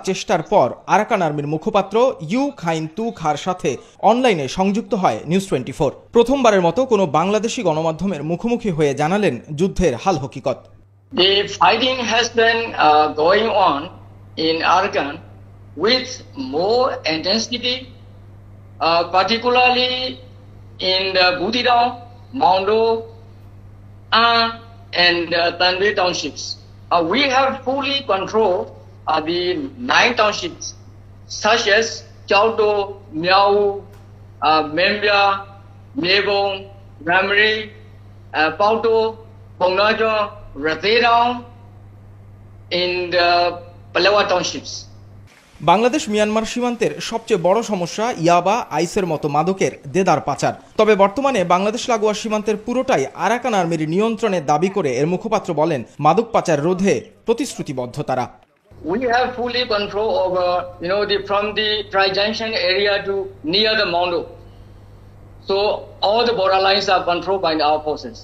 চেষ্টার পর আরাকান আর্মির মুখপাত্র ইউ খাইন তু খার সাথে অনলাইনে সংযুক্ত হয় নিউজ 24। প্রথমবারের মতো কোনো বাংলাদেশি গণমাধ্যমের মুখোমুখি হয়ে জানালেন যুদ্ধের হাল হকিকত। The fighting has been going on in Arakan with more intensity, particularly in the Butidao, Maundo, and Tanwe townships. We have fully controlled the 9 townships, such as Chauto, Miao, Membia, Mebong, Ramri, Pauto, Pongnajo, Ratherao, in the Palawa townships. Bangladesh Myanmar সীমান্তের সবচেয়ে বড় সমস্যা ইয়াবা, আইসের মতো মাদকের দেদার পাচার। তবে বর্তমানে বাংলাদেশ লাগোয়া সীমান্তের পুরোটাই আরাকান আর্মির নিয়ন্ত্রণে দাবি করে এর মুখপাত্র বলেন, মাদক পাচার রোধে প্রতিশ্রুতিবদ্ধ তারা। We have fully control over, from the Tri-Junction area to near the Maundo. So all the border lines are controlled by our forces.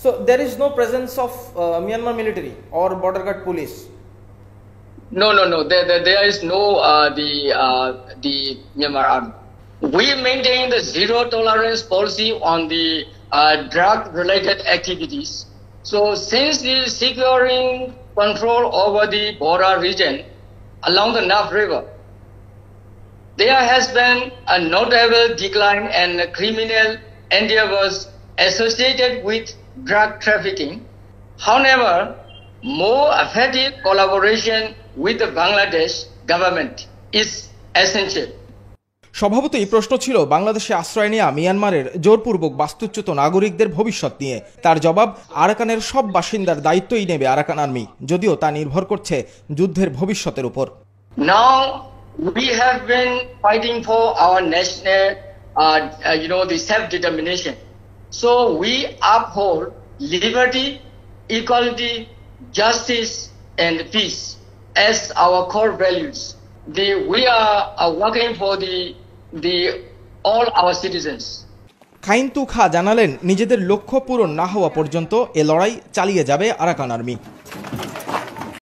So there is no presence of Myanmar military or border guard police? No. There is no the Myanmar army. We maintain the zero tolerance policy on the drug-related activities. So since the securing control over the border region along the Naf River, there has been a notable decline in criminal endeavors associated with drug trafficking. However, more effective collaboration with the Bangladesh government is essential. স্বভাবতই প্রশ্ন ছিল বাংলাদেশে আশ্রয় নেওয়া মিয়ানমারের জোরপূর্বক বাস্তুচ্যুত নাগরিকদের ভবিষ্যৎ নিয়ে। তার জবাব, আরাকানের সব বাসিন্দার দায়িত্বই নেবে আরাকান আর্মি, যদিও তা নির্ভর করছে যুদ্ধের ভবিষ্যতের উপর। Now we have been fighting for our national, the self-determination. So we uphold liberty, equality, justice, and peace as our core values. We are working for all our citizens. খাইন তু খা জানালেন, নিজেদের লক্ষ্য পূরণ না হওয়া পর্যন্ত এ লড়াই চালিয়ে যাবে আরাকান আর্মি।